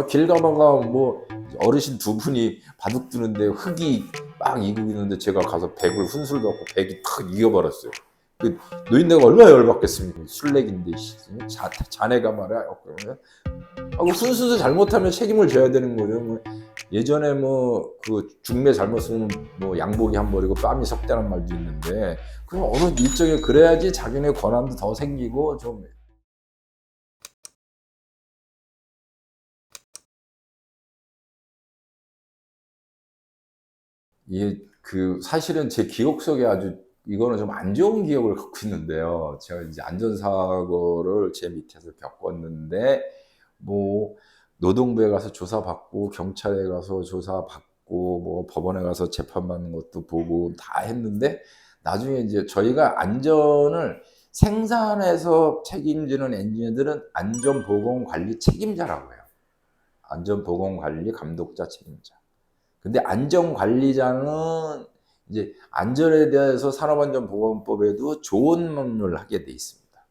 길 가다가 뭐 어르신 두 분이 바둑 두는데 흙이 막 이고 있는데 제가 가서 백을 훈술도 없고 백이 탁 이겨버렸어요. 그 노인네가 얼마나 열받겠습니까? 술래기인데 자네가 말이야. 그러면 그 훈수도 잘못하면 책임을 져야 되는 거죠. 뭐 예전에 뭐 그 중매 잘못 쓰면 뭐 양복이 한 벌이고 뺨이 석대라는 말도 있는데 그럼 어느 일정에 그래야지 자기네 권한도 더 생기고 좀 이게 그 사실은 제 기억 속에 아주 이거는 좀 안 좋은 기억을 갖고 있는데요. 제가 이제 안전사고를 제 밑에서 겪었는데 뭐 노동부에 가서 조사받고 경찰에 가서 조사받고 뭐 법원에 가서 재판받는 것도 보고 다 했는데 나중에 이제 저희가 안전을 생산해서 책임지는 엔지니어들은 안전보건관리 책임자라고 해요. 안전보건관리 감독자 책임자. 근데 안전관리자는 이제 안전에 대해서 산업안전보건법에도 조언을 하게 돼 있습니다.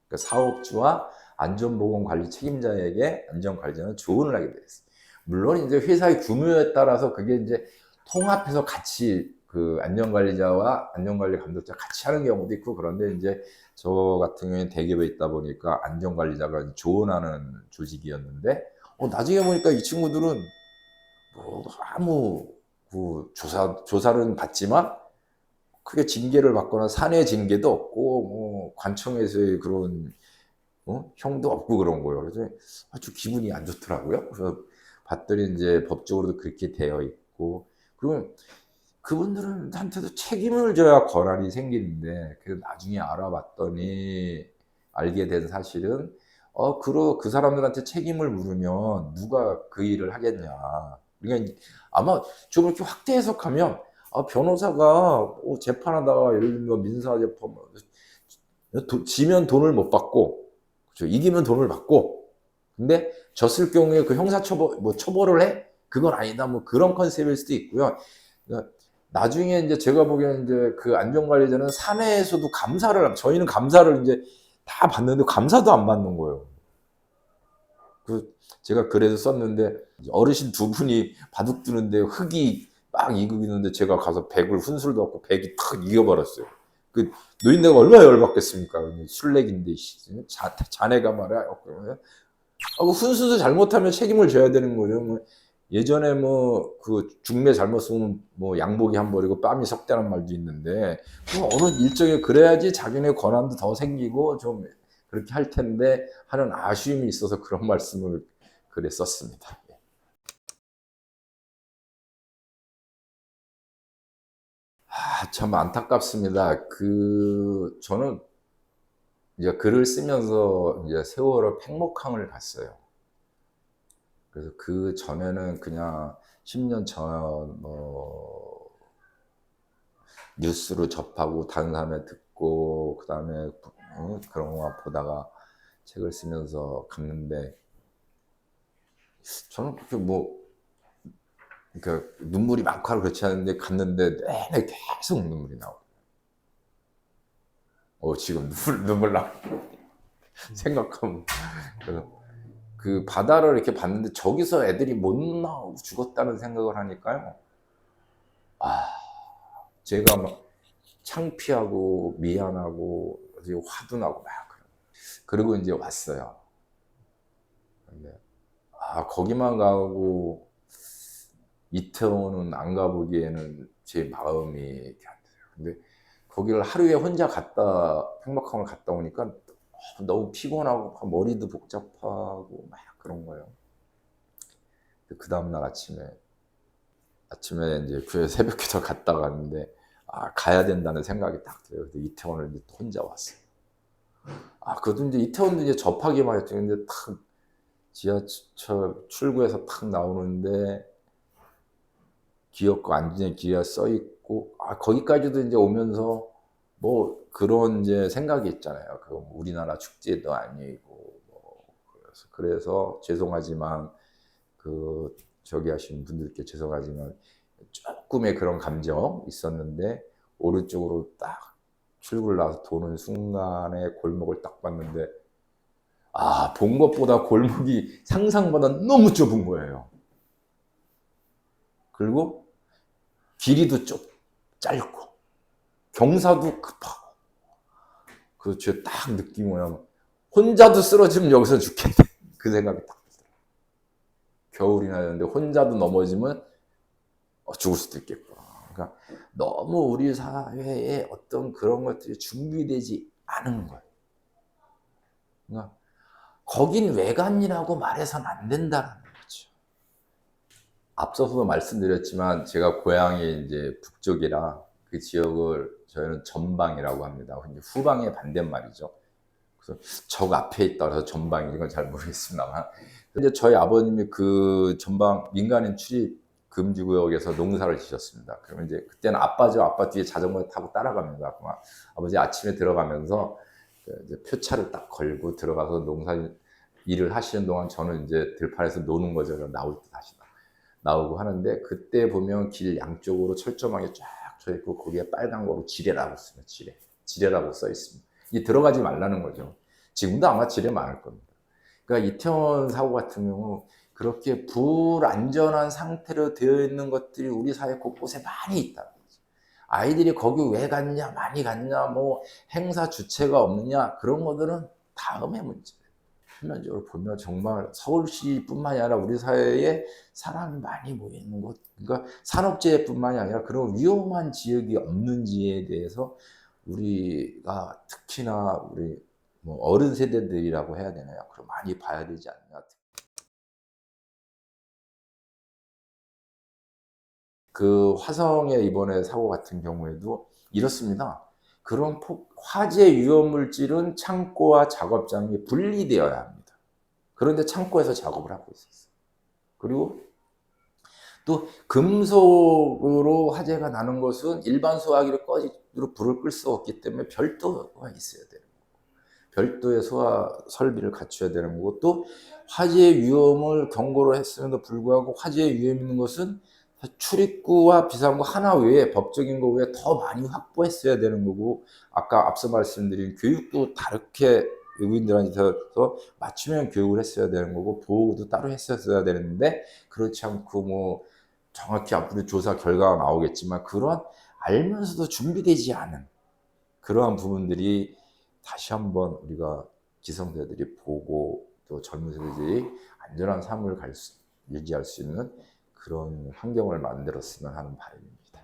그러니까 사업주와 안전보건관리 책임자에게 안전관리자는 조언을 하게 돼 있어요. 물론 이제 회사의 규모에 따라서 그게 이제 통합해서 같이 그 안전관리자와 안전관리 감독자 같이 하는 경우도 있고 그런데 이제 저 같은 경우에 대기업에 있다 보니까 안전관리자가 조언하는 조직이었는데 나중에 보니까 이 친구들은 뭐 아무 그 조사는 받지만 크게 징계를 받거나 사내 징계도 없고 뭐 관청에서의 그런 형도 없고 그런 거예요. 그래서 아주 기분이 안 좋더라고요. 그래서 봤더니 이제 법적으로도 그렇게 되어 있고 그리고 그분들한테도 책임을 져야 권한이 생기는데 그 나중에 알아봤더니 알게 된 사실은 그 사람들한테 책임을 물으면 누가 그 일을 하겠냐. 그러니까 아마 좀 이렇게 확대 해석하면 변호사가 재판하다가 예를 들면 민사재판 지면 돈을 못 받고 그렇죠? 이기면 돈을 받고 근데 졌을 경우에 그 형사처벌 뭐 처벌을 해? 그건 아니다. 뭐 그런 컨셉일 수도 있고요. 그러니까 나중에 이제 제가 보기에는 이제 그 안전관리자는 사내에서도 저희는 감사를 이제 다 받는데 감사도 안 받는 거예요. 제가 글에도 썼는데 어르신 두 분이 바둑 두는데 흙이 막 이고 있는데 제가 가서 백을 훈술도 없고 백이 탁 이겨버렸어요. 그 노인네가 얼마나 열받겠습니까? 술래기인데 자네가 말이야. 그러면 그 훈수도 잘못하면 책임을 져야 되는 거죠. 뭐 예전에 뭐 그 중매 잘못 쓰면 뭐 양복이 한 벌이고 뺨이 석대라는 말도 있는데 어느 일정에 그래야지 자기네 권한도 더 생기고 좀 그렇게 할 텐데 하는 아쉬움이 있어서 그런 말씀을 글에 썼습니다. 참 안타깝습니다. 저는 이제 글을 쓰면서 이제 세월호 팽목항을 갔어요. 그래서 그 전에는 그냥 10년 전 뭐 뉴스로 접하고 다른 사람의 듣고 그다음에 그런 거 보다가 책을 쓰면서 갔는데 저는 그렇게 뭐 그러니까 눈물이 많고 하고 그렇지 않은데 갔는데 내내 계속 눈물이 나와요. 지금 눈물 나. 생각하면 그래서 그 바다를 이렇게 봤는데 저기서 애들이 못 나오고 죽었다는 생각을 하니까요. 아, 제가 막 창피하고 미안하고 화도 나고 막 그리고 이제 왔어요. 근데 거기만 가고 이태원은 안 가보기에는 제 마음이 이렇게 안 돼요. 근데 거기를 하루에 혼자 팽목항을 갔다 오니까 너무 피곤하고 머리도 복잡하고 막 그런 거예요. 그 다음날 아침에 이제 그 새벽에 더 갔다 갔는데 가야 된다는 생각이 딱 들어요. 그래서 이태원을 이제 또 혼자 왔어요. 그것도 이제 이태원도 이제 접하기만 했죠. 근데 탁 지하철 출구에서 탁 나오는데 기업과 안전의 기회가 써 있고 거기까지도 이제 오면서 뭐 그런 이제 생각이 있잖아요. 그 우리나라 축제도 아니고 뭐 그래서 죄송하지만 저기 하신 분들께 죄송하지만 조금의 그런 감정 있었는데 오른쪽으로 딱 출구를 나와서 도는 순간에 골목을 딱 봤는데 본 것보다 골목이 상상보다 너무 좁은 거예요. 그리고 길이도 짧고 경사도 급하고. 그래서 제가 딱 느낀 거야. 혼자도 쓰러지면 여기서 죽겠네. 그 생각이 딱 들어요. 겨울이나 이런데 혼자도 넘어지면 죽을 수도 있겠구나. 그러니까 너무 우리 사회에 어떤 그런 것들이 준비되지 않은 거예요. 그러니까 거긴 외관이라고 말해서는 안 된다는 거죠. 앞서서도 말씀드렸지만 제가 고향이 이제 북쪽이라 그 지역을 저희는 전방이라고 합니다. 후방의 반대말이죠. 그래서 적 앞에 있다 그래서 전방인 건 잘 모르겠습니다만, 근데 저희 아버님이 그 전방 민간인 출입 금지 구역에서 농사를 지셨습니다. 그러면 이제 그때는 아빠죠. 아빠 뒤에 자전거 타고 따라갑니다. 아버지 아침에 들어가면서 이제 표차를 딱 걸고 들어가서 농사 일을 하시는 동안 저는 이제 들판에서 노는 거죠. 나올 때 다시 나오고 하는데, 그때 보면 길 양쪽으로 철조망이 쫙 쳐 있고 거기에 빨간 거로 지뢰라고 쓰면 지뢰라고 써 있습니다. 이게 들어가지 말라는 거죠. 지금도 아마 지뢰 많을 겁니다. 그러니까 이태원 사고 같은 경우 그렇게 불안전한 상태로 되어 있는 것들이 우리 사회 곳곳에 많이 있다. 아이들이 거기 왜 갔냐, 많이 갔냐, 뭐 행사 주체가 없느냐, 그런 것들은 다음의 문제. 표면적으로 보면 정말 서울시뿐만이 아니라 우리 사회에 사람이 많이 모여 있는 곳, 그러니까 산업재해뿐만이 아니라 그런 위험한 지역이 없는지에 대해서 우리가 특히나 우리 뭐 어른 세대들이라고 해야 되나요? 그럼 많이 봐야 되지 않나. 그 화성의 이번에 사고 같은 경우에도 이렇습니다. 그런 화재 유험 물질은 창고와 작업장이 분리되어야 합니다. 그런데 창고에서 작업을 하고 있었어요. 그리고 또 금속으로 화재가 나는 것은 일반 소화기를 꺼지로 불을 끌 수 없기 때문에 별도가 있어야 돼요. 별도의 소화 설비를 갖춰야 되는 거고, 또 화재 위험을 경고를 했음에도 불구하고 화재 위험 있는 것은 출입구와 비상구 하나 외에 법적인 거 외에 더 많이 확보했어야 되는 거고, 아까 앞서 말씀드린 교육도 다르게 외국인들한테 맞춤형 교육을 했어야 되는 거고, 보호도 따로 했었어야 되는데, 그렇지 않고 뭐 정확히 앞으로 조사 결과가 나오겠지만 그런 알면서도 준비되지 않은 그러한 부분들이 다시 한번 우리가 기성세대들이 보고, 또 젊은 세대들이 안전한 삶을 유지할 수 있는 그런 환경을 만들었으면 하는 바람입니다.